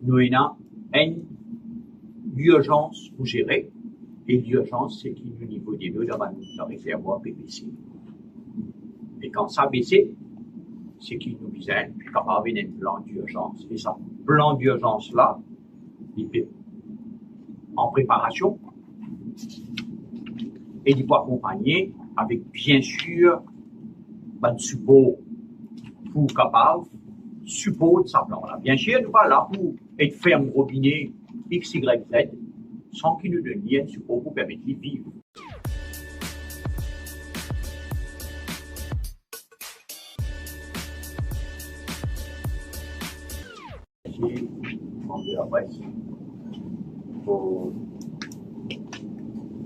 nous avons une urgence pour gérer. Et l'urgence, c'est qu'il y a un niveau des deux dans le réservoir PVC. Et quand ça baisse, c'est qu'il nous besoin capable d'un plan d'urgence. Et ça, plan d'urgence-là, il est en préparation et il peut accompagner avec, bien sûr, un support pour capable support de sa plan-là. Bien sûr, nous pas là pour être ferme robinet X, Y, Z, sans qu'il nous donne un support pour permettre de vivre. Merci, membre de la presse, pour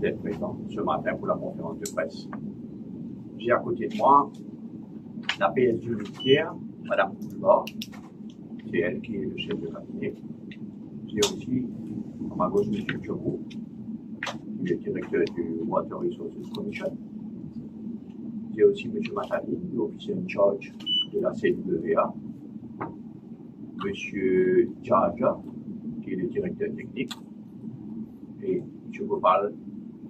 d'être présent ce matin pour la conférence de presse. J'ai à côté de moi la PS du ministère, Mme Boulevard, c'est elle qui est le chef de cabinet. J'ai aussi à ma gauche M. Turbo, qui est le directeur du Water Resources Commission. J'ai aussi M. Matali, l'officier in charge de la CWA. M. Djaja, qui est le directeur technique. Et M. Gopal,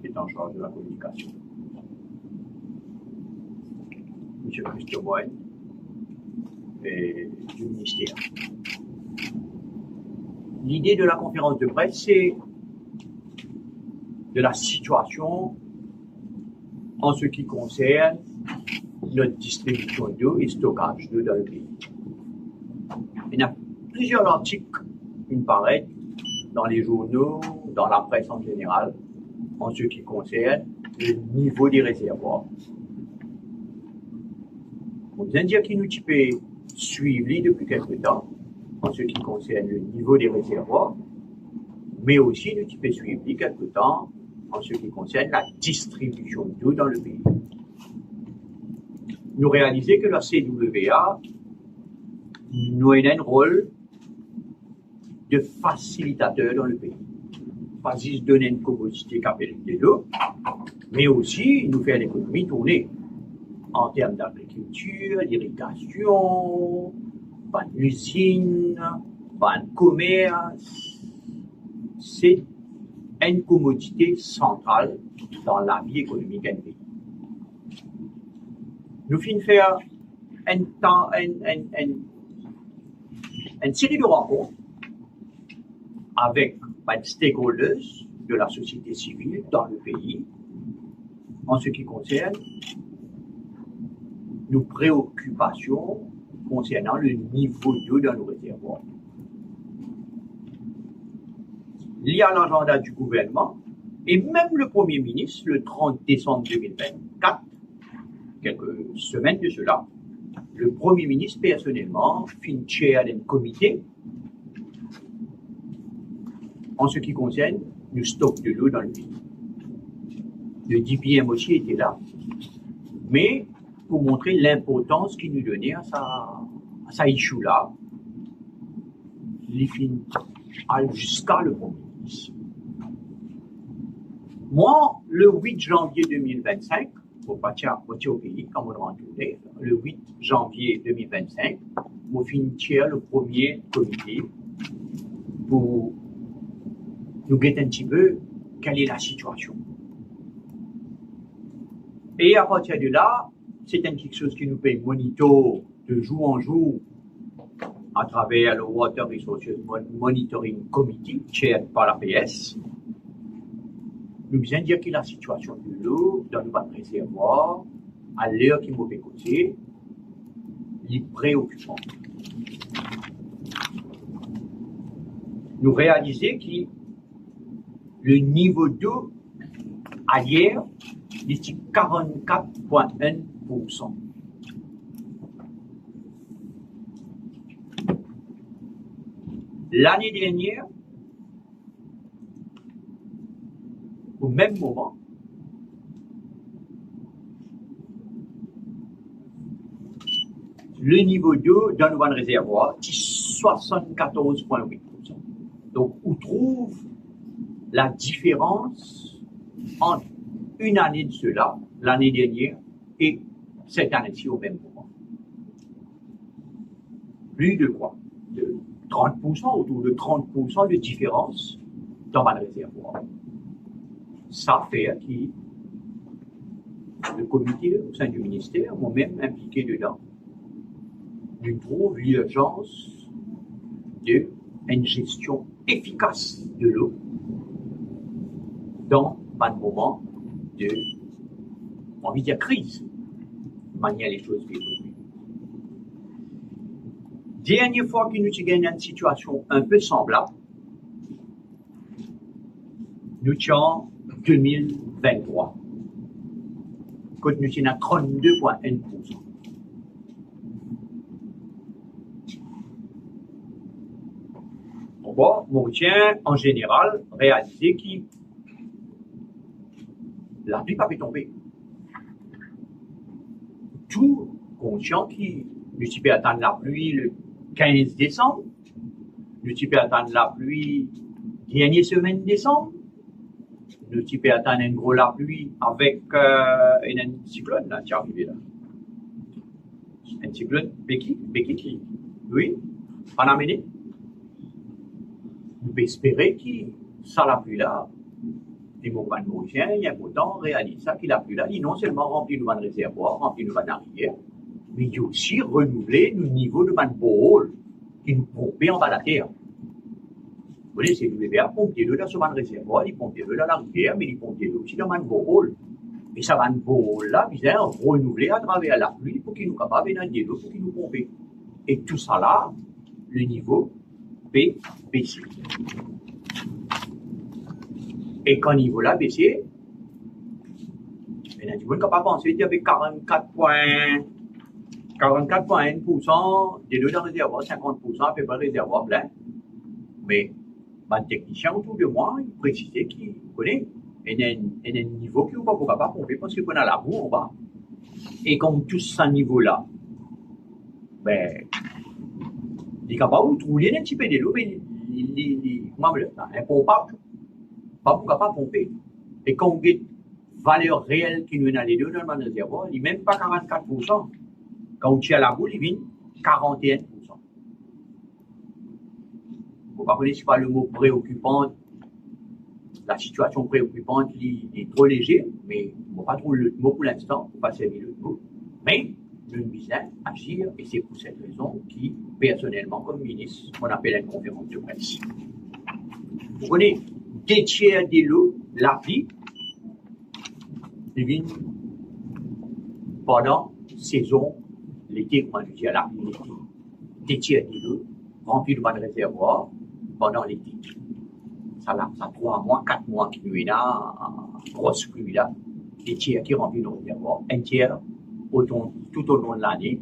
qui est en charge de la communication. M. Christophe Moine, et du ministère. L'idée de la conférence de presse, c'est de la situation en ce qui concerne notre distribution d'eau et stockage d'eau dans le pays. Il y a plusieurs articles qui me paraissent dans les journaux, dans la presse en général, en ce qui concerne le niveau des réservoirs. On vient de dire qu'il nous typait suivi depuis quelque temps en ce qui concerne le niveau des réservoirs, mais aussi nous typait suivi quelque temps en ce qui concerne la distribution d'eau dans le pays. Nous réalisons que la CWA nous a un rôle de facilitateur dans le pays. Pas juste donner une commodité capacité d'eau, mais aussi nous faire l'économie tourner en termes d'agriculture, d'irrigation, pas d'usine, pas de commerce. C'est une commodité centrale dans la vie économique d'un pays. Nous finissons faire une série de rencontres avec les stakeholders de la société civile dans le pays en ce qui concerne nos préoccupations concernant le niveau d'eau dans nos réservoirs. Il y a l'agenda du gouvernement et même le Premier ministre, le 30 décembre 2024, quelques semaines de cela, le Premier ministre personnellement fit chair d'un comité en ce qui concerne le stock de l'eau dans le pays. Le DPM aussi était là, mais pour montrer l'importance qu'il nous donnait à sa issue-là, il finit jusqu'à le Premier ministre. Moi, le 8 janvier 2025, pour partir au pays, comme on l'a entendu, le 8 janvier 2025, on finit le premier comité pour nous guetter un petit peu quelle est la situation. Et à partir de là, c'est quelque chose qui nous fait monitor de jour en jour à travers le Water Resources Monitoring Committee, chaired par la PS. Nous besoin dire que la situation de l'eau dans le réservoir, à l'heure qui mauvais côté, est préoccupante. Nous réalisons que le niveau d'eau à hier est 44,1%. L'année dernière, au même moment, le niveau d'eau dans le réservoir est 74,8%. Donc, on trouve la différence entre une année de cela, l'année dernière, et cette année-ci au même moment. Plus de quoi? De 30%, autour de 30% de différence dans le réservoir. Ça fait que le comité au sein du ministère m'ont même impliqué dedans. Nous trouvons l'urgence d'une gestion efficace de l'eau dans un moment de, on va dire, crise, de manière les choses évoluent. Dernière fois que nous avons gagné une situation un peu semblable, nous sommes en 2023, quand nous sommes à 32,1%. Bon, on tient en général réaliser que la pluie pas pu tomber. Tout conscient qui nous peut attendre la pluie le 15 décembre, nous peut attendre la pluie dernière semaine décembre, nous peut attendre une grosse la pluie avec un cyclone là, qui est arrivé là. Un cyclone Becky, oui, en amené. Nous pouvons espérer que ça la pluie là, les mouvements mauriciens, il y a autant réalise ça qu'il a plus là, il non seulement remplit nos réservoirs, remplit nos rivières, mais il aussi renouveler le niveau de borehole qui nous pompe en bas de la terre. Vous voyez, c'est le bébé à pomper l'eau dans ce réservoir, il pompe l'eau dans la rivière, mais il pompe l'eau aussi dans le borehole. Et ça va borehole là, il vient renouveler à travers la pluie pour qu'il nous capable de l'eau, pour qu'il nous pompe. Et tout ça là, le niveau baisser. Et quand le niveau là baissé, il y a du monde qui n'a pas pensé qu'il y avait 44,1% des l'eau dans le réservoir, 50% à peu près réservoir plein. Mais les techniciens autour de moi, ils précisaient qu'ils connaissent. Il y a un niveau qui ne peut pas pomper parce qu'on a la boue en bas. Et comme tout ce niveau-là, ben, il est capable de trouver un petit peu de l'eau, mais impompable, pas pour capable pomper. Et quand on a une valeur réelle qui nous est dans les deux dans le réservoir, il n'est même pas 44%. Quand on tire la boule, il vient 41%. Vous ne connaissez pas le mot préoccupant. La situation préoccupante est trop léger, mais on ne va pas trouver le mot pour l'instant, on va pas servir le mot. Mais nous devons agir, et c'est pour cette raison qui, personnellement, comme ministre, on appelle une conférence de presse. Vous connaissez, 2/3 de l'eau, la pluie, vient pendant saison, l'été, comment je dis à la pluie, l'été. 2/3 de l'eau remplie de bas de réservoir pendant l'été. Ça 3 mois, 4 mois qui nous est là, grosse pluie là, 2/3 qui remplit nos réservoirs, 1/3 tout au long de l'année,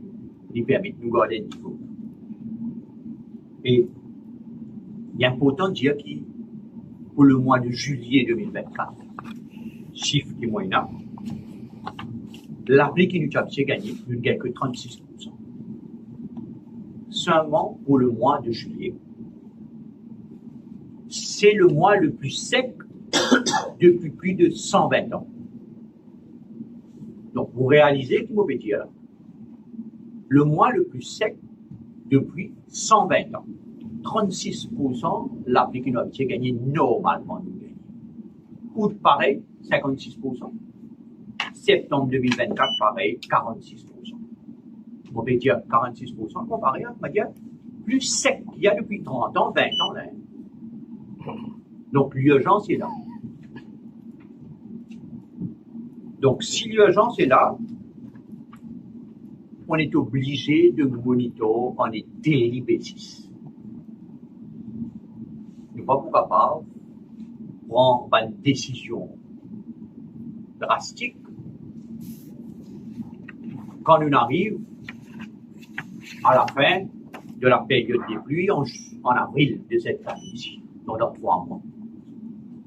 qui permet de nous garder le niveau. Et il est important de dire que pour le mois de juillet 2024, chiffre qui est moyen, la pluie qui nous a gagné, nous ne gagnons que 36%. Seulement pour le mois de juillet, c'est le mois le plus sec depuis plus de 120 ans. Donc, vous réalisez qu'il peut dire, le mois le plus sec depuis 120 ans. 36% la pluie qui nous a gagné normalement nous gagne. Août, pareil, 56%. Septembre 2024, pareil, 46%. On peut dire 46% comparé à, on va dire, plus sec qu'il y a depuis 30 ans, 20 ans, là. Donc, l'urgence est là. Donc, si l'urgence est là, on est obligé de monitorer en est daily basis. Nous ne sommes pas capables de prendre une décision drastique quand on arrive à la fin de la période des pluies en avril de cette année-ci, donc dans 3 mois.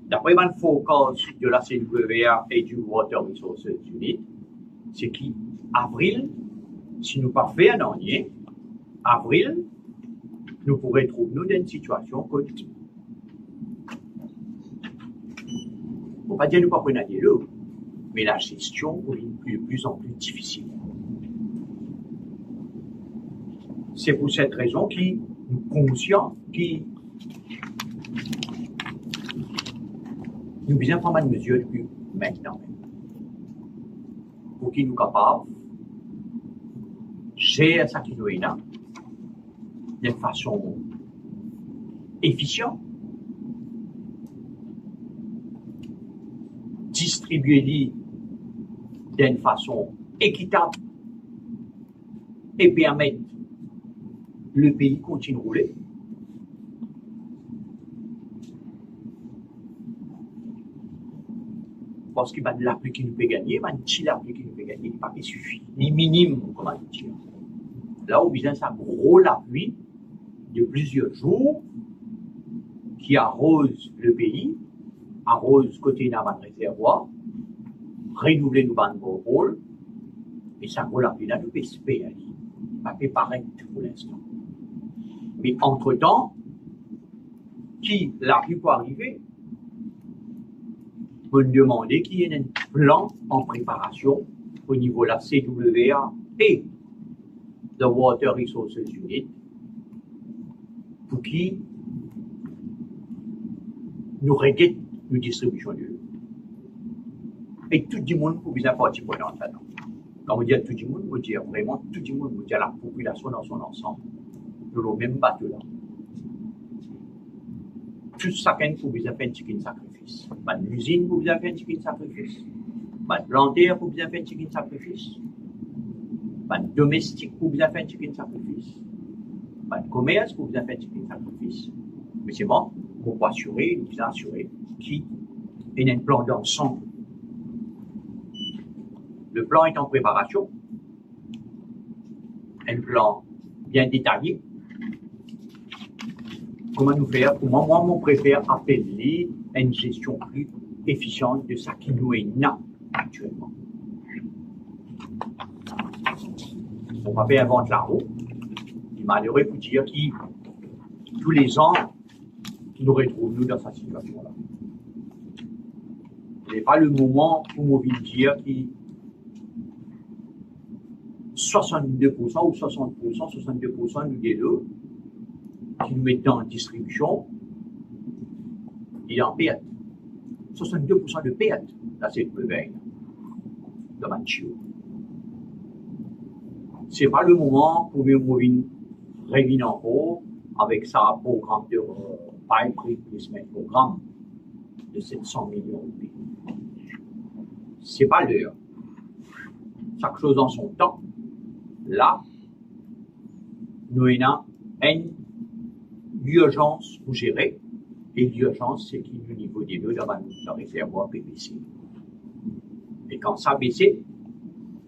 D'après le forecast de la CWA et du Water Resources Unit, c'est qu'avril, si nous ne pas fait un année, avril, nous pourrions trouver nous dans une situation que on ne peut pas dire nous pas prendre de l'eau, mais la gestion est de plus en plus difficile. C'est pour cette raison que nous conscients qui nous besoin prendre une mesure depuis maintenant. Pour qu'ils nous capables de gérer ça qui nous est là d'une façon efficiente, distribuer d'une façon équitable et permettre le pays continue de rouler. Parce qu'il y a de l'appui qui nous peut gagner, il y a un petit appui qui nous peut gagner, il ne suffit, ni minime, comment dire. Là, on besoin d'un gros appui de plusieurs jours qui arrose le pays, arrose côté d'un réservoir, renouveler nos bandes de rôle, et ça gros appui là, nous peut se payer. Ça peut paraître pour l'instant. Mais entre-temps, qui l'appui peut arriver, peut nous demander qu'il y ait un plan en préparation au niveau de la CWA et de Water Resources Unit pour qui nous règle nos distributions de l'eau. Et tout le monde pour bien partie prenante là-dedans. Quand on dit tout le monde, on dit vraiment tout le monde, on dit la population dans son ensemble, de le même bateau là. Tout chacun pour bien faire un petit sacrifice. L'usine pour bien faire un petit sacrifice. Plantaire pour bien faire un petit sacrifice. Domestique pour bien faire un petit sacrifice. Commerce pour bien faire un petit sacrifice. Mais c'est bon, on peut assurer, nous assurer qu'il y a un plan d'ensemble. Le plan est en préparation. Un plan bien détaillé. Comment nous faire? Moi, je préfère appeler une gestion plus efficiente de ce qui nous est là actuellement. On va faire inventer la roue. Il est malheureux pour dire que tous les ans, nous retrouvons dans cette situation-là. Ce n'est pas le moment pour nous dire que 62% ou 60%, 62% nous délo qui nous mettent en distribution, il est en perte. 62% de perte, là c'est le veille de Manchio. C'est pas le moment pour nous revenir en haut avec sa programme de pipe replacement programme de 700 millions de pays. C'est pas l'heure. Chaque chose en son temps. Là, nous avons une urgence pour gérer. Et l'urgence, c'est qu'il y a au niveau des deux dans le réservoir PPC. Et quand ça baisse,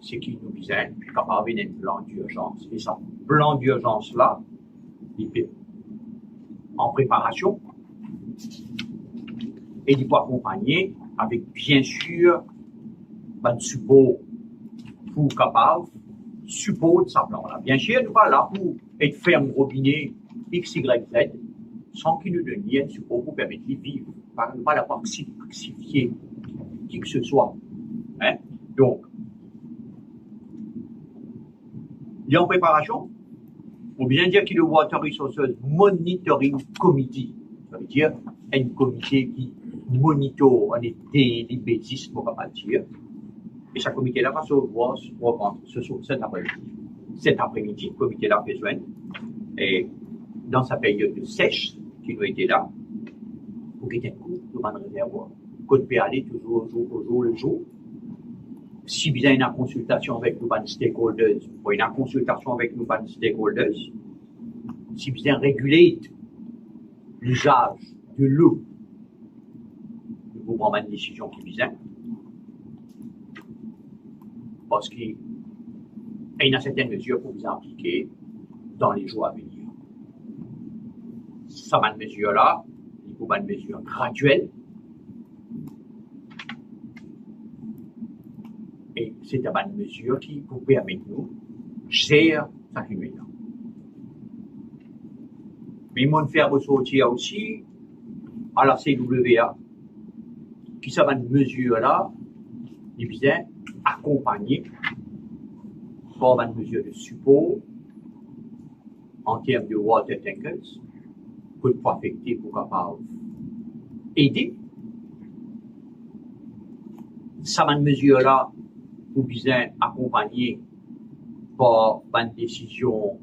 c'est qu'il nous besoin capable d'un plan d'urgence. Et ça, plan d'urgence là, il est en préparation et il peut accompagner avec bien sûr un support pour capable support de sa plan là. Bien sûr, nous pas là pour être ferme robinet X, Y, Z sans qu'il nous donne un support pour permettre de vivre, pas la pacifier qui que ce soit. Hein? Donc, il est en préparation. On bien dire qu'il y a le Water Resources Monitoring Committee. Ça veut dire un comité qui monitore en daily basis, pour pas dire. Et ce comité-là va se voir cet après-midi. Cet après-midi, le comité-là a besoin, et dans sa période de sèche, qui doit être là, pour qu'il y ait un coup devant le réservoir. Côte peut aller toujours au jour le jour. Si bien une consultation avec nos stakeholders, ou une consultation avec nos stakeholders, si bien réguler l'usage de l'eau, nous pouvons prendre une décision qui vient. Parce qu'il y a une certaine mesure pour vous appliquer dans les jours à venir. Cette mesure-là, il faut une mesure graduelle. Et c'est une mesure qui vous permet de nous gérer ça qui nous est là. Mais il faut faire ressortir aussi à la CWA qui ça une mesure-là, il vient accompagner par une mesure de support en termes de water tankers, pour affecter, pour capable aider. Ça m'a mesure-là, pour bien accompagner par une décision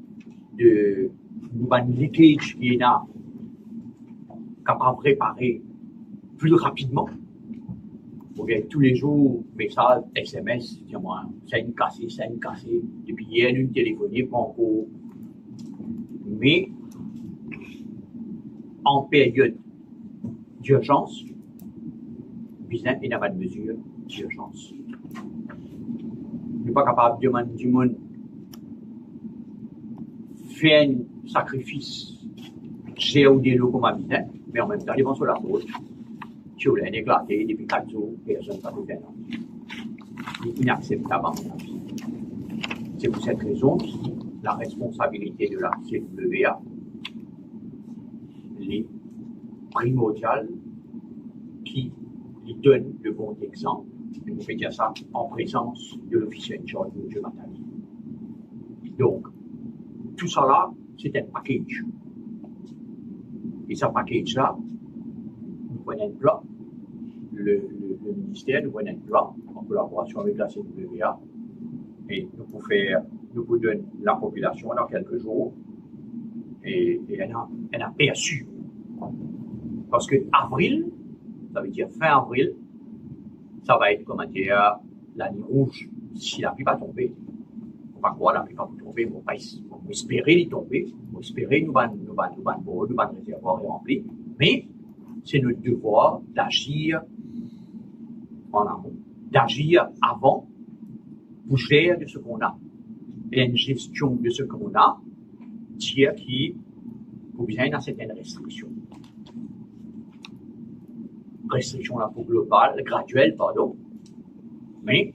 de une leakage qui est là, capable de réparer plus rapidement. Vous voyez, tous les jours, message, SMS, dis-moi, ça a une cassé, depuis hier, une téléphonie, pas encore. Mais, en période d'urgence, bien, il n'y a pas de mesure d'urgence. Je ne suis pas capable de demander du monde faire un sacrifice, gérer des lots comme habitant, mais en même temps, ils vont sur la route. Si vous l'avez éclaté depuis 4 jours, personne ne peut faire. C'est inacceptable. C'est pour cette raison que la responsabilité de la CWA est primordiale, qui lui donne le bon exemple. Et vous faites dire ça en présence de l'officier en charge de M. Matali. Donc, tout ça là, c'est un package. Et ce package-là, nous prenons un plan, le ministère nous prenons un plan en collaboration avec la CWA et nous pouvons donner la population dans quelques jours et elle a perçu. Parce que avril, ça veut dire fin avril, ça va être, comment dire, la ligne rouge. Si la pluie va tomber, on va pas croire la pluie va tomber, on va espérer l'y tomber, on va espérer nous réservoir est rempli, mais c'est notre devoir d'agir en amont, d'agir avant pour gérer de ce qu'on a. Et une gestion de ce qu'on a, dire qui faut bien dans certaines restrictions. Restrictions là pour globales, graduelles, pardon. Mais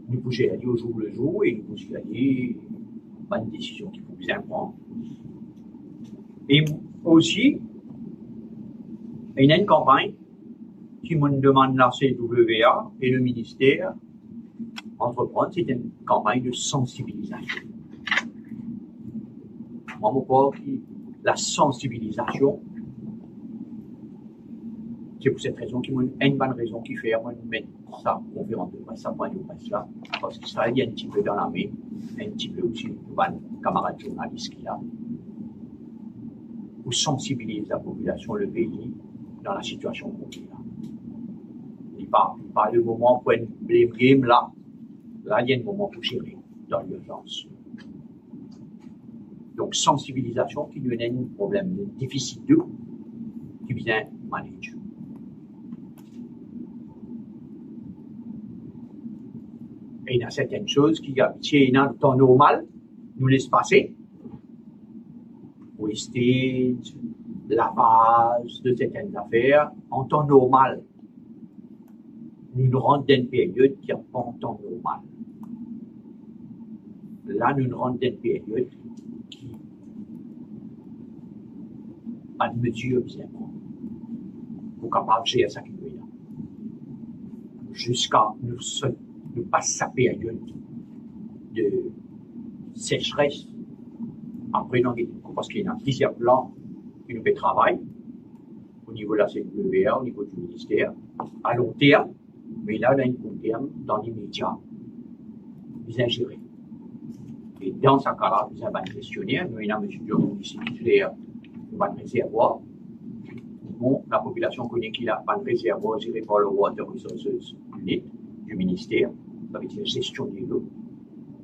nous pouvons gérer au jour le jour et nous pouvons gérer une décision qu'il faut bien prendre. Et aussi, il y a une campagne qui me demande la CWA et le ministère entreprendre, c'est une campagne de sensibilisation. Moi, je crois que la sensibilisation, c'est pour cette raison qu'il y a une bonne raison qui fait mettre ça conférence de presse, ça point de presse là, parce que ça il y a un petit peu dans la main, un petit peu aussi de camarades journalistes qui a, pour sensibiliser la population, le pays, dans la situation qu'on est là. Il pas le moment pour une blame game là, il y a un moment pour gérer dans l'urgence. Donc sensibilisation qui nous donne un problème de déficit d'eau qui vient manager. Et il y a certaines choses qui, dans le temps normal, nous laissent passer. Wastage, lavage de certaines affaires, en temps normal. Nous nous rendons dans une période qui n'est pas en temps normal. Là, nous nous rendons dans une période qui a de mesures bien prendre pour capable de gérer ça qui nous est là. Jusqu'à nous passer sa période de sécheresse. Après, parce qu'il y a plusieurs plans qui nous fait travail au niveau de la CWA, au niveau du ministère, à long terme, mais là, on a une court terme dans l'immédiat, bien géré. Et dans ce cas-là, nous avons un questionnaire, nous avons un étudiant ici titulaire, nous avons un réservoir. Bon, la population connaît qu'il a un réservoir géré par le Water Resources Unit du ministère, ça veut dire gestion de l'eau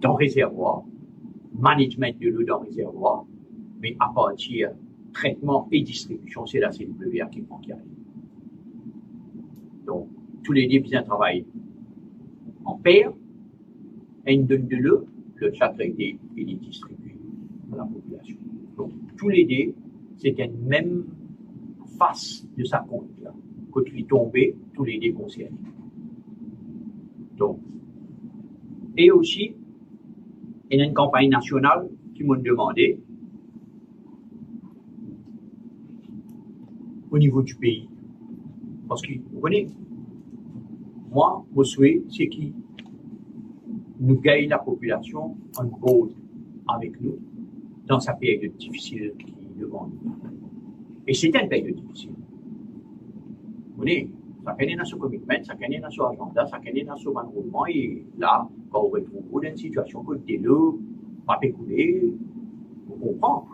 dans le réservoir, management de l'eau dans le réservoir, mais à partir traitement et distribution, c'est la CWA qui prend qui arrive. Donc, tous les deux bien travaillent en paire, et une donne de l'eau, le chat traité et les distribué à la population. Donc, tous les deux, c'est une même face de sa compte là. Quand il est tombé, tous les deux concernés. Donc, et aussi, il y a une campagne nationale qui m'a demandé au niveau du pays. Parce que, vous connaissez, moi, mon souhait, c'est que nous gagnons la population en board avec nous dans sa période difficile qui est devant nous. Et c'est une période difficile. Vous voyez, ça connaît dans ce commitment, ça connaît dans son agenda, ça connaît dans son enrôlement, et là, quand on retrouve dans une situation que le l'eau, pas péculer, on comprend.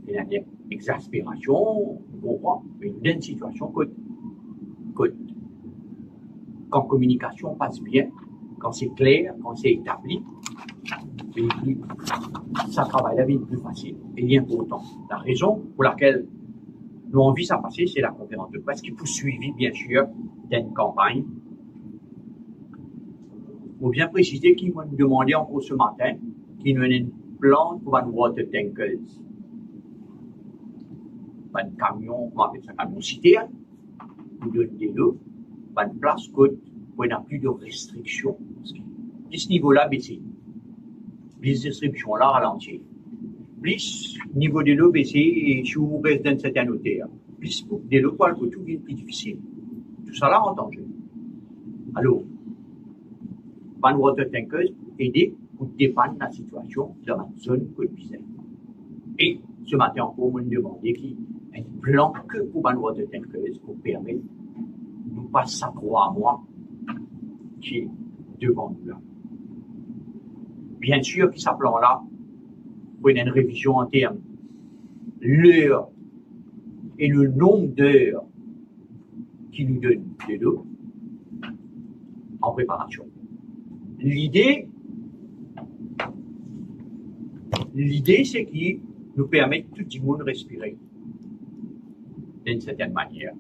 Il y a une exaspération, on comprend. Mais dans une situation que quand la communication passe bien, quand c'est clair, quand c'est établi, ça travaille la vie plus facile et bien important. La raison pour laquelle nous avons envie ça passer, c'est la conférence de presse qui poursuivit bien sûr d'une campagne. Il faut bien préciser qu'ils vont nous demander encore ce matin qu'il nous ait une plante pour un water tankers. Un camion, on appelle ça camion citerne, pour donner de l'eau, une place côte, où il n'y a plus de restrictions. À ce niveau-là, baissé. Les restrictions là ralentir. Plus niveau de l'eau baissé et si vous restez dans cette hauteur. Plus de l'eau pour tout devient plus difficile. Tout ça là en danger. Alors, Van Water Tankers aider pour dépanner la situation dans la zone côte bizarre. Et ce matin encore, on me demandait qu'il y a un plan que pour Van Water Tankers pour permettre de nous passer ça 3 mois qui est devant nous là. Bien sûr que ce plan-là, pour une révision en termes l'heure et le nombre d'heures qui nous donne de l'eau en préparation. L'idée, c'est qu'il nous permet tout le monde de respirer d'une certaine manière.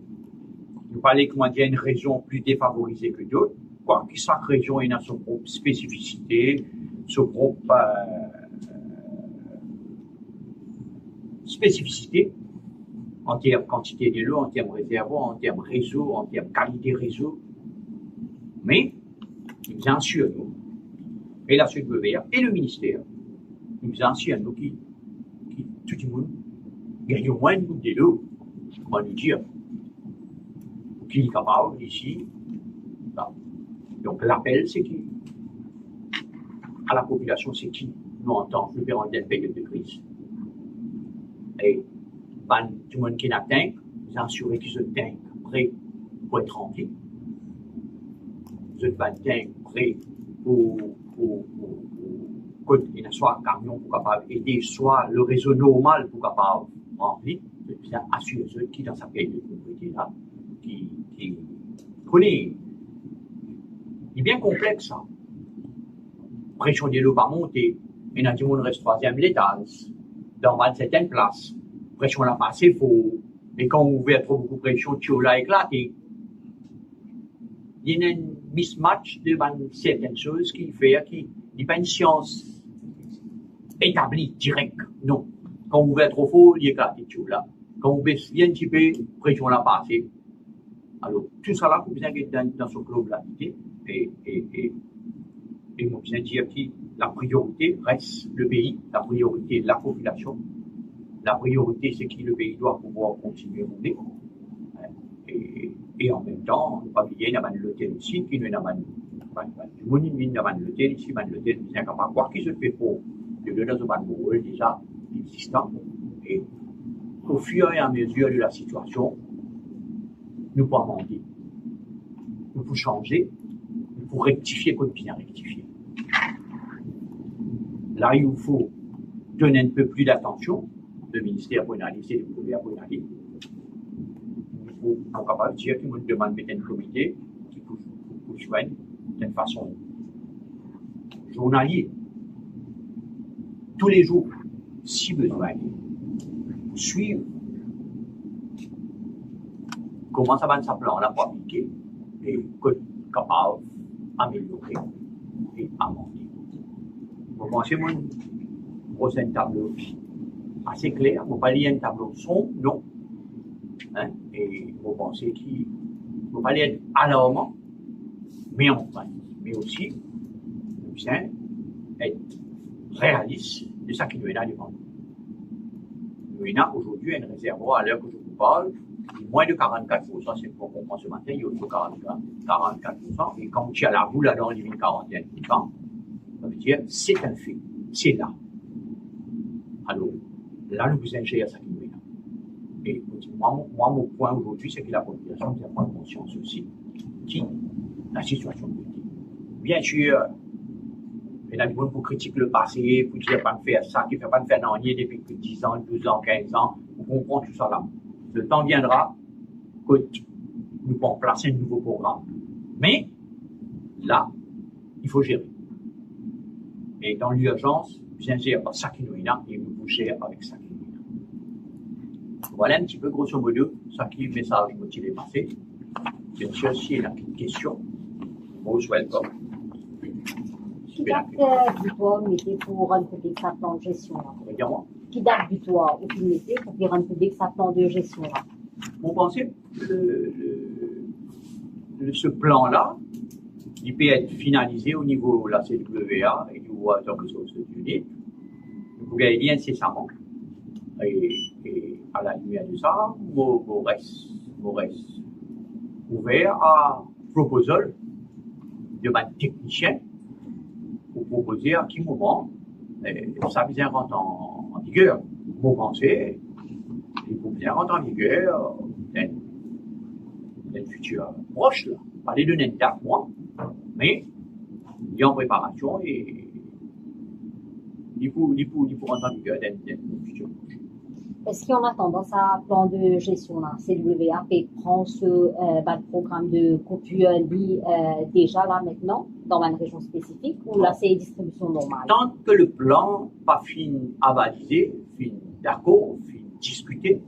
Nous parlons comment dire une région plus défavorisée que d'autres, quoique chaque région a son propre spécificité, son propre spécificité en termes de quantité de l'eau, en termes réservoirs, en termes réseau, en termes qualité réseau. Mais, bien sûr, nous, et la SUDVR et le ministère, bien sûr, nous qui tout le monde gagne au moins une goutte de l'eau, on va nous dire, qui est capable ici. Donc l'appel, c'est qui? À la population, c'est qui nous entend le péril d'une période de crise. Et tout le monde qui n'atteint, vous assurez qu'ils se tiennent prêts pour être remplis. Vous êtes prêts pour qu'il y ait soit un camion pour capable aider, soit le réseau normal pour capable remplir. Vous êtes bien assurés ceux qui, dans sa période de pauvreté là, qui connaît. Il est bien complexe, ça. Pression de l'eau va monter. Et dans tout le monde reste 3e l'étage. Dans certaines places. Pression là passée, faut. Et quand on ouvre trop beaucoup de pression, tu l'as éclaté. Il y a un mismatch de certaines choses qui fait qu'il n'y a pas une science établie, directe. Non. Quand on ouvre trop fort, il éclate tout là. Quand on baisse bien un petit peu, pression là passée. Alors, tout ça là, vous bien être dans ce globalité. Et moi, je dire que la priorité reste le pays, la priorité la population, la priorité c'est que le pays doit pouvoir continuer à rouler. Et en même temps, on ne pas oublier, il y a l'hôtel aussi, qui nous a du monde, il y a l'hôtel ici, l'hôtel, il y a pas quoi qui se fait pour le dans un rôle déjà existant. Et au fur et à mesure de la situation, nous pouvons amender, nous pouvons changer, nous pouvons rectifier comme bien rectifier. Là, il faut donner un peu plus d'attention, le ministère pour analyser, le gouvernement pour analyser. Il faut être capable de dire qu'il nous demande de mettre un comité qui peut soigner d'une façon journalière, tous les jours, si besoin, suivre comment ça va se plan là pour appliquer et être capable d'améliorer et amender. Vous pensez, mon prochain tableau assez clair, vous ne pas lire un tableau sombre, non. Hein? Et vous pensez qu'il ne faut pas être alarmant, mais enfin, mais aussi, bien, être réaliste de ce qui nous est là devant nous. Nous avons aujourd'hui un réservoir à l'heure que je vous parle, moins de 44%, c'est pour comprendre ce matin, il y a autour de 44%, et quand tu as la boule là dans les 41%, ça veut dire, c'est un fait, c'est là. Alors, là, nous besoin de gérer ça qui nous est là. Et moi, mon point aujourd'hui, c'est que la population doit prendre conscience aussi de la situation politique. Bien sûr, il y a des gens pour critiquer le passé, pour dire pas de faire ça, qui ne fait pas de faire rien depuis 10 ans, 12 ans, 15 ans. On comprend tout ça là. Le temps viendra que nous pourrons placer un nouveau programme. Mais là, il faut gérer. Et dans l'urgence, bien gérer ça qui nous est là et nous gérer avec ça qui nous est là. Voilà un petit peu, grosso modo, ça qui est le message motivé passé. Bien sûr, s'il y a une question, most welcome. Qui date butoir mettez pour rendre public sa plan de gestion là? Regarde-moi. Qui date butoir ou qui mettez pour qu'il rende public sa plan de gestion là? Vous pensez ce plan-là, il peut être finalisé au niveau de la CWA et du Water Resources Unit. Vous pouvez bien incessamment. Et à la lumière de ça, vous reste ouvert à proposal de ma technicien pour proposer à quel moment ça vient rentrer en vigueur. Vous pensez, il faut bien rentrer en vigueur dans le futur proche, là. Pas les donner 4 mois, mais il est en préparation et il faut rentrer en vigueur dans le futur proche. Est-ce qu'on a tendance à plan de gestion là? CWA prend ce programme de coupure déjà là maintenant dans une région spécifique ou là c'est distribution normale? Tant que le plan pas fini avalisé, fini d'accord, fini discuté,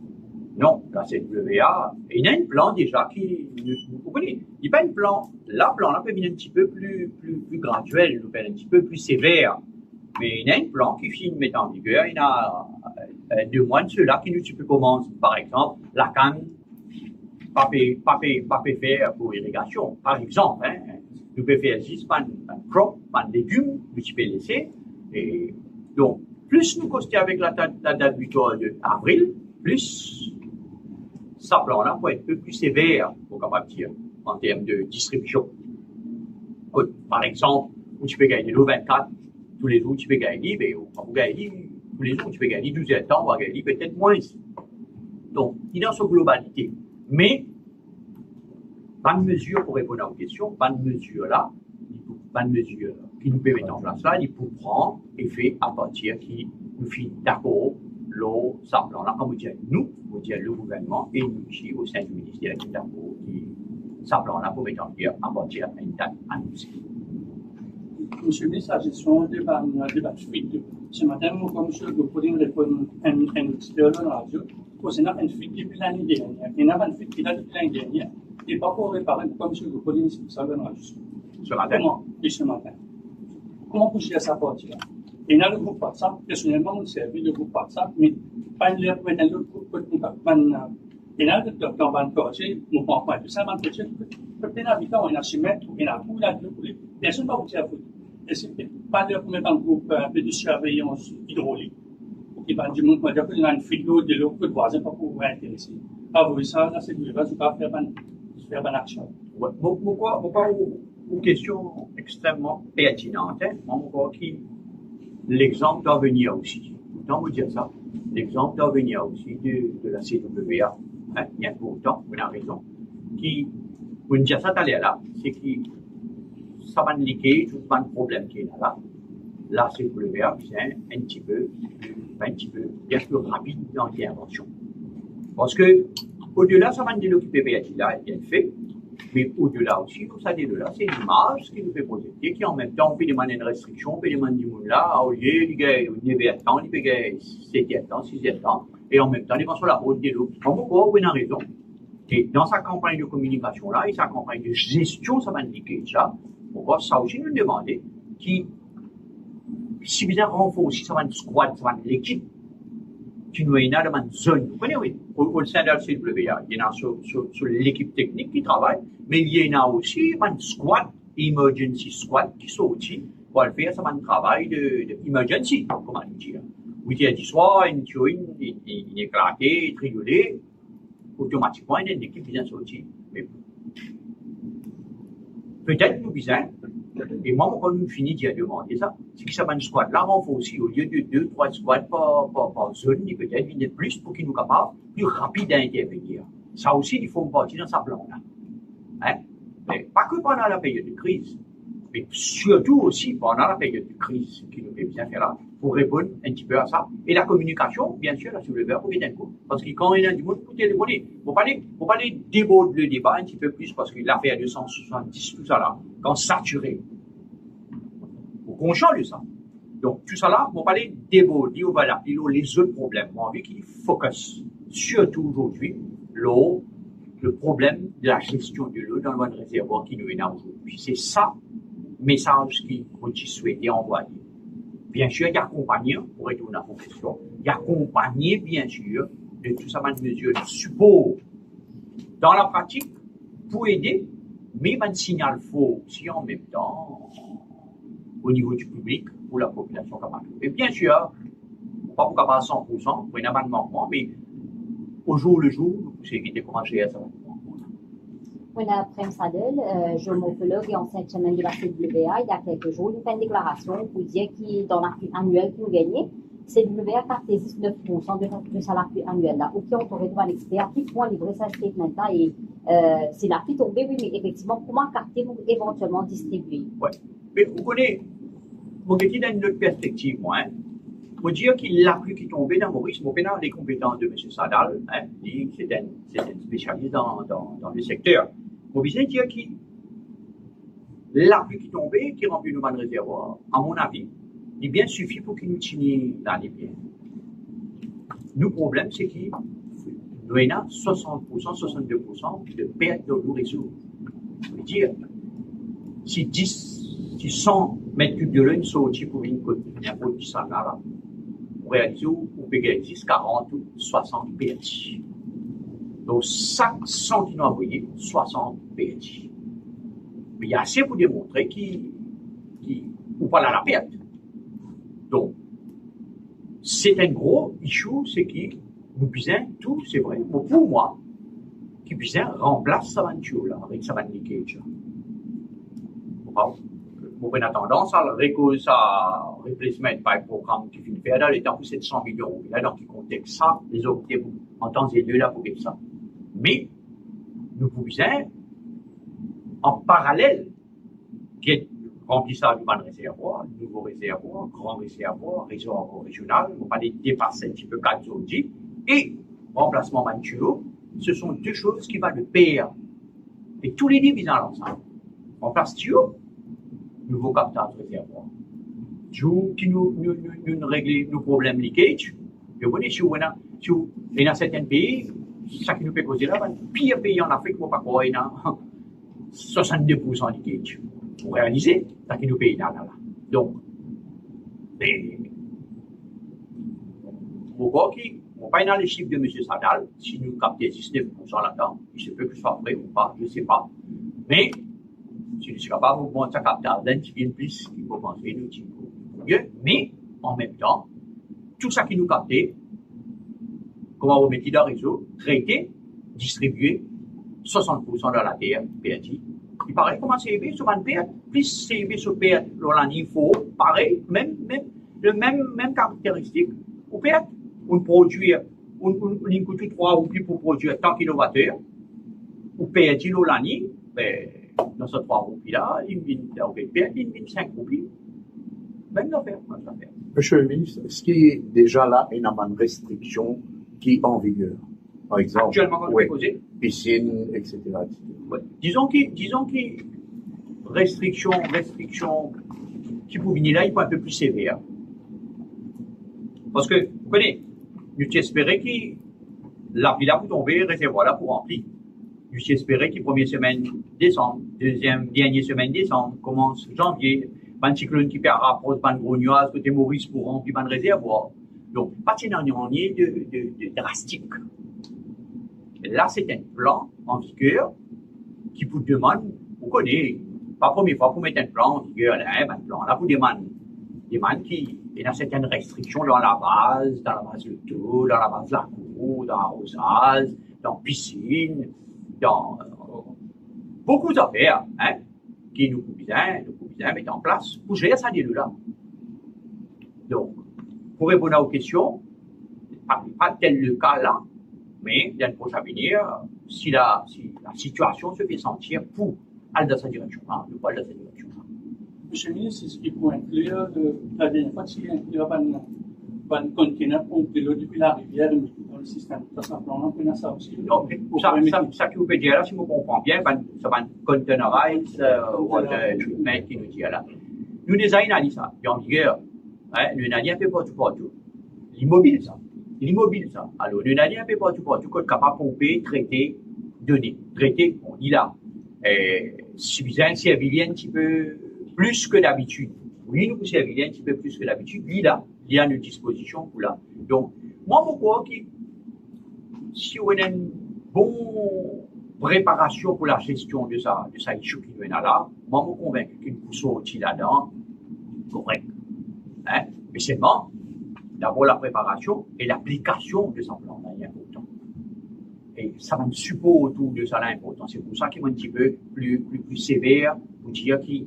non, la CWA, il y a un plan déjà qui, vous comprenez, il n'y a pas un plan, là peut venir un petit peu plus graduel, un petit peu plus sévère, mais il y a un plan qui finit de mettre en vigueur, il y a 2 mois de cela qui nous peut commencer, par exemple, la canne, pas faire pour irrigation, par exemple, nous pouvons faire juste un crop, un légume, nous pouvons laisser, et donc, plus nous costons avec la date butoir d'avril, plus ça plan-là peut être un peu plus sévère, pour capable dire, en termes de distribution. Par exemple, tu peux gagner le 24, tous les jours tu peux gagner, mais vous gagnez tous les jours tu peux gagner 12 temps, on va gagner peut-être moins. Donc, il est dans sa globalité. Mais, pas de mesure pour répondre à vos questions, pas de mesure là, pas de mesure qui nous peut mettre en place là, il faut prendre effet à partir qui nous finit d'accord. L'eau, ça plan là, comme vous dites, nous, vous dites le gouvernement et nous ici au sein du ministère qui d'accord, qui ça plan là pour mettre en vigueur à partir d'une date annoncée. Monsieur le ministre, la gestion des débat fuite. Ce matin, nous, comme monsieur Gopodine répond à un auditeur de la radio, concernant une fuite depuis l'année dernière. Il y a une fuite qui date depuis l'année dernière, et pas pour réparer, comme monsieur Gopodine, c'est ça, le radio. Ce matin? Comment? Oui, ce matin. Comment vous gérez sa partie là? Il y a le groupe WhatsApp, personnellement, on servi le groupe WhatsApp, mais pas une lettre pour un autre groupe de contact. Il y a le docteur Van Corché, mon point de ça, Van Corché, peut-être habitant, il y a chez maître, il y a tout, il y a tout, personne ne va vous dire à vous. Et c'est pas l'heure pour mettre un groupe de surveillance hydraulique. Pour qu'il y ait du monde, dire qu'il y a une fuite d'eau de l'eau que le voisin pas pouvoir intéresser. Pas vous ça, là, c'est du reste, vous pas faire une action. Pourquoi une question extrêmement pertinente, pourquoi qui l'exemple doit venir aussi. Autant vous dire ça, l'exemple doit venir aussi de la CWA. Il y a pourtant, vous avez raison. Qui, vous dire ça tout à l'heure là, c'est que ça va indiquer tout le problème qui est là. La CWA vient un petit peu, bien plus rapide dans l'intervention. Parce que, au-delà, ça va nous occuper là, bien fait. Mais au-delà aussi, tout ça, là, c'est l'image qui nous fait projeter, qui en même temps, on peut demander une restriction, on peut demander du monde là, au lieu, il y a 9 ans, il y a 7 ans, 6 ans, et en même temps, il va sur la route de l'eau. Pourquoi? Vous avez raison. Et dans sa campagne de communication là, et sa campagne de gestion, ça va indiquer ça. Pourquoi? Ça aussi nous demander qui, si bien renforcer, ça va une squad, ça va une équipe, qui nous est dans une zone. Vous connaissez, oui, au sein de la CWA, il y en a sur l'équipe technique qui travaille, mais il y en a aussi une squad, emergency squad, qui sont aussi pour faire ça un travail de emergency, comment dire. Oui, il y a du soir, une éclatée, triolée, automatiquement, il y a une équipe qui vient sortir. Mais peut-être nous besoin Et moi, quand nous finissons d'y demander ça, c'est que ça va une squad là renforcer au lieu de 2-3 squads par zone, ni peut-être une de plus pour qu'ils nous capables plus rapide à intervenir. Ça aussi, il faut me partir dans sa plan là. Hein? Mais pas que pendant la période de crise, mais surtout aussi pendant la période de crise, qui nous fait bien faire là, pour répondre un petit peu à ça. Et la communication, bien sûr, là, sur le verbe, pour bien coup. Parce que quand il y a du monde, pour téléphoner, faut pas aller déborder le débat un petit peu plus, parce que l'affaire 270, tout ça là, quand saturé, faut qu'on change ça. Donc, tout ça là, faut pas aller déborder, voilà, les autres problèmes. Moi, envie qu'il focus, surtout aujourd'hui, l'eau, le problème de la gestion de l'eau dans le réservoir qui nous énerve aujourd'hui. C'est ça, message qui souhaité envoyer. Bien sûr, il y a accompagné, pour retourner à la question, il y a accompagné, bien sûr, de tout ça, une mesure de support dans la pratique pour aider, mais un signal faux aussi en même temps au niveau du public ou la population. Et bien sûr, pas pour à 100%, pour un amendement, mais au jour le jour, c'est éviter comment gérer ça. Oui, Prem Sadel, géomorphologue et ancien chairman de la CWA, il y a quelques jours, il fait une déclaration pour dire que dans l'appui annuel qu'il nous gagnait, CWA capte 19% de sa l'appui annuel là. Ok, on aurait droit à l'expert, puis pour livrer ça statement-là, et c'est l'appui tombé, oui, mais effectivement, comment capter ou éventuellement distribuer? Oui, mais vous connaissez, vous mettez dans une autre perspective, moi, hein. Faut dire qu'il l'appui qui tombait dans Maurice, mon pénal, les compétences de M. Sadal, hein, c'est un spécialiste dans le secteur. Faut bien dire que l'appui qui tombait, qui remplit nos bancs de réservoir, à mon avis, il bien suffit pour qu'il nous tienne dans les biens. Le problème, c'est qu'il nous avons 60%, 62% de perte dans nos réseaux. Je veux dire, si 100 mètres cubes de l'eau sont sortis pour une côte, il y a un peu de ça là, on réalise ou peut gagner 10, 40 ou 60 PLC. Donc, chaque 100 qui nous a envoyé, 60 PLC. Mais il y a assez pour démontrer qu'il ou pas la perte. Donc, c'est un gros issue, c'est que nous puisons tout, c'est vrai, mais pour moi, qui puisons remplacer sa aventure là, avec sa leakage. Vous prenez tendance à replacement by programme qui finit faire dans les temps pour 700 millions. Là, dans le contexte ça, les autres en temps et lieu là pour faire ça. Mais, nous pouvons, en parallèle, remplissage du ban réservoir, nouveau réservoir, grand réservoir régional, on va pas les dépasser un petit peu 4 zones, et remplacement bantuo, ce sont deux choses qui vont de pair. Et tous les deux visant l'ensemble. Remplace tuyau, nouveau captage réservoir. Qui nous règle nos problèmes leakage. Vous voyez, si vous dans certains pays, ça qui nous peut causer là, pire pays en Afrique, on ne pas croire, il y a 62% leakage. Vous réalisez, ça qui nous paye là. Donc, pourquoi on pas dans les chiffres de M. Sadal, si nous captons 19% là-dedans, il se peut que ce soit vrai ou pas, je ne sais pas. Mais, si nous sommes capables de monter un capital d'un petit peu plus, il faut penser nous dire mieux, mais en même temps, tout ça qui nous capte, comment on met dans le réseau, traiter, distribuer 60% dans la terre, PNT. Il paraît comment CIB sur une perte, plus CIB sur perte, il faut, pareil, même caractéristique, ou perte, on produit, on coûte 3 ou plus pour produire tant kilowattheures, ou perte l'Olani, ben, dans ce 3 roupies là, il vient 5 roupies. Même l'affaire. Monsieur le ministre, est-ce qu'il y a déjà là une restriction qui est en vigueur? Par exemple, actuellement, quand oui, posé, piscine, etc. Ouais. Disons que restriction qui pour venir là, il faut un peu plus sévère. Parce que, vous connaissez, nous espérons que la pile là pour tomber, réservoir là pour remplir. Nous espérons que première semaine décembre, dernière semaine décembre, commence janvier, un cyclone qui rapproche un gros nuage côté Maurice pour remplir un réservoir. Donc, pas de drastique. Là, c'est un plan en vigueur qui vous demande, vous connaissez, pas la première fois pour mettre un plan en vigueur, un plan là vous demande qui il y a certaines restrictions dans la base de tout, dans la base de la cour, dans l'arrosage, dans la piscine, dans beaucoup d'affaires, hein, qui nous pouvons bien mettre en place pour gérer ça là. Donc, pour répondre aux questions, pas tel le cas là, mais dans le prochain avenir, si la situation se fait sentir pour aller dans cette direction-là, nous aller dans cette direction-là. Monsieur le ministre, est-ce qu'il faut inclure la dernière fois, s'il inclure un conteneur pompe de l'eau depuis la rivière dans le système de simplement pour ça aussi? Non, ça que vous pouvez dire là, si vous comprenez bien, ça va containerized water treatment qui nous dit là. Nous déjà analysé ça, et en vigueur, nous analysons un peu partout. L'immobile ça. Alors, nous analysons un peu partout, qu'on est capable de pomper, traiter, donner. Traiter, on dit là, suffisant, servir un petit peu plus que d'habitude. Oui, nous servir un petit peu plus que d'habitude. Lui là, il y a une disposition pour là. Donc, moi, je crois que si on a une bonne préparation pour la gestion de ça issue qui nous est là, moi, je suis convaincu qu'une pousse là-dedans, correct. Mais seulement, d'abord la préparation et l'application de ce plan est important. Et ça va me suppose autour de ça là important. C'est pour ça qu'il est un petit peu plus sévère, pour dire qu'il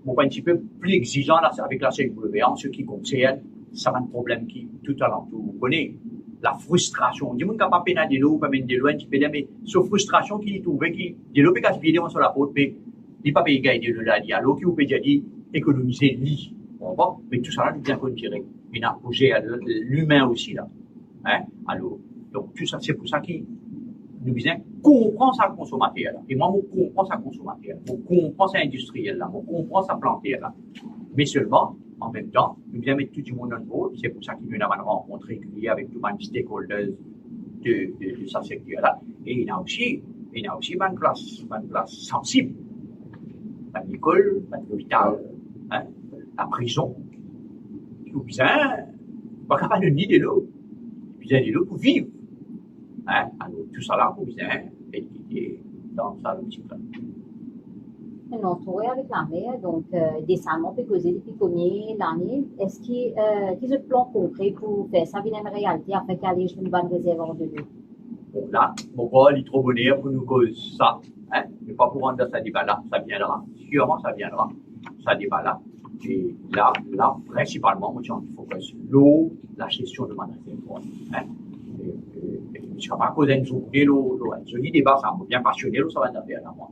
un petit peu plus exigeant là, avec la CW en ce qui concerne, ça va un problème qui tout à l'heure vous connaissez. La frustration. On dit qu'on ne peut pas peiner de l'eau, pas mettre de l'eau un petit peu, mais cette frustration qui trouve, qui de l'eau peut gaspiller sur la porte, mais il ne peut pas payer de l'eau là, il y a l'eau qui vous peut dire économiser lit. Bon, mais tout ça là, nous bien considérer. Il a posé l'humain aussi là. Alors, donc tout ça, c'est pour ça qu'il nous vient comprend sa consommateur là. Et moi, je comprends sa consommateur, je comprends sa industriel là, je comprends sa plantaire là. Mais seulement, en même temps, nous bien mettre tout le monde en board. C'est pour ça qu'il y a une rencontre régulière avec tous les stakeholders de ce secteur là. Et il y a aussi une place sensible. L'école, l'hôpital, la prison. Nous besoin, pas capable de nier de l'eau. Besoin de l'eau pour vivre. Alors, tout ça là, vous besoin d'étudier dans ça le petit plan. Maintenant, on avec la mer, donc décemment, on peut causer depuis combien d'années? Est-ce qu'il y a un plan concret pour faire ça vient en réalité afin qu'aller je une bonne réservoir de l'eau? Bon, là, mon rôle est trop bonheur pour nous causer ça. Mais pas pour rendre dans ce débat-là, ça viendra. Sûrement, ça viendra. Ça débat-là. Et là, principalement, moi, il faut que l'eau, la gestion de ma réservoir. Je ne sais pas causer une journée, l'eau. Je dis débat, ça m'a bien passionné, l'eau, ça va en faire là, moi.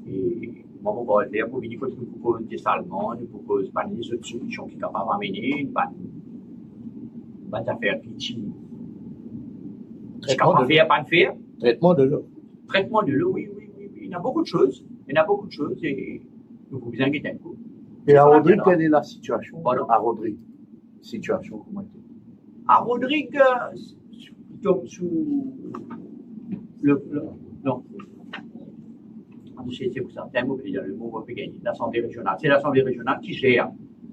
Et moi, mon rôle, c'est pour venir que nous proposons des salmons, nous proposons pas des autres solutions qui sont capables d'amener une bonne affaire qui Traitement de l'eau. Traitement de l'eau, oui. Il y a beaucoup de choses. Et nous vous inquiétez un peu. Et à Rodrigue, quelle est la situation? Voilà. À Rodrigue. Situation, comment est-elle? À Rodrigue, donc, sous non. C'est pour ça, le mot va gagner. L'Assemblée régionale. C'est l'Assemblée régionale qui gère.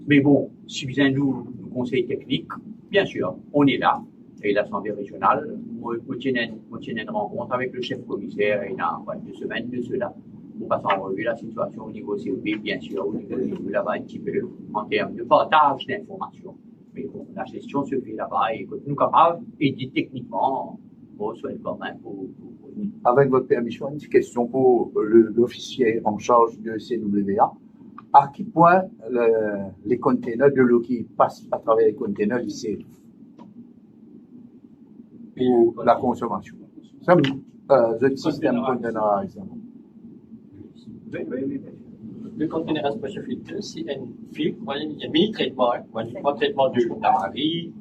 Mais bon, si vous avez nous conseil technique, bien sûr, on est là. Et l'Assemblée régionale, moi, une rencontre avec le chef commissaire il y a 2 semaines de cela. On passe en revue la situation au niveau COP, bien sûr, au niveau là-bas un petit peu, en termes de partage d'informations. Mais bon, la gestion se fait là-bas et nous capables, et dit techniquement, on souhaite quand même pour Avec votre permission, une petite question pour l'officier en charge de CWA. À quel point les containers de l'eau qui passent à travers les containers ici pour la consommation? Ça, le système containerisé. Oui. Le container pressure filter, c'est un filtre, il y a un mini-traitement, un traitement de la marée,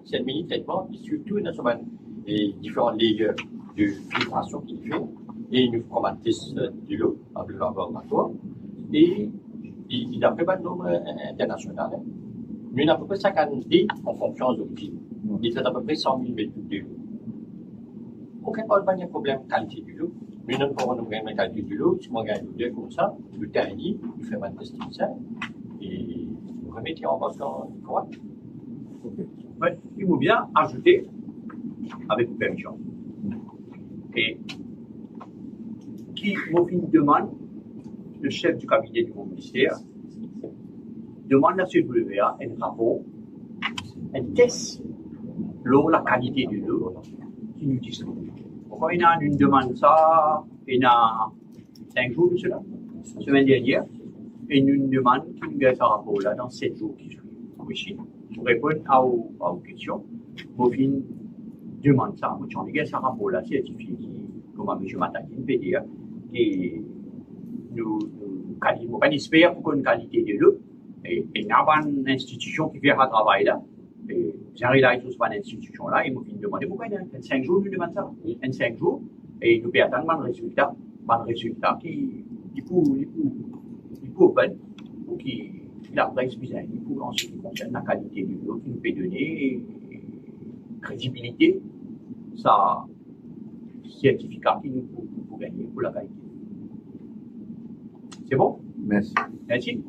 c'est un mini-traitement, et surtout, il y a différents layers de filtration qu'il fait, et nous formatons de l'eau avec le laboratoire, et il a fait un nombre international. Nous avons à peu près 50 litres en fonction de l'origine. Il fait à peu près 100 000 mètres de l'eau. Aucun problème de qualité de l'eau. Nous n'avons pas de problème de qualité de l'eau. Si on gagne l'eau comme ça, le dernier, il fait un test ça, et nous remettons en base correct. Oui, il faut bien ajouter, avec permission, et qui m'a fait une demande, le chef du cabinet du ministère, demande à CWA un rapport, un test, l'eau, la qualité de l'eau, qui nous distribue. Pourquoi il y a une demande ça, il y a 5 jours de cela, semaine dernière, et nous demandons qui nous a ce rapport-là dans 7 jours qui suivent. Oui, pour répondre à vos questions, moi, je demande ça, moi, j'en ai ce rapport-là certifié, comme M. Matakine peut dire, qui nous espère pour une qualité de l'eau, et il n'y a pas une institution qui fait un travail là. Et j'arrive là, sur cette institution-là, et nous demandons pourquoi en 5 jours, nous demandons ça. En 5 jours, et nous perdons un résultat qui peut open, ou qui la presse bizarre, pour en ce qui concerne la qualité de l'eau, qui nous peut donner crédibilité, ça certificat qui nous peut gagner pour la qualité. C'est bon? Merci. Merci.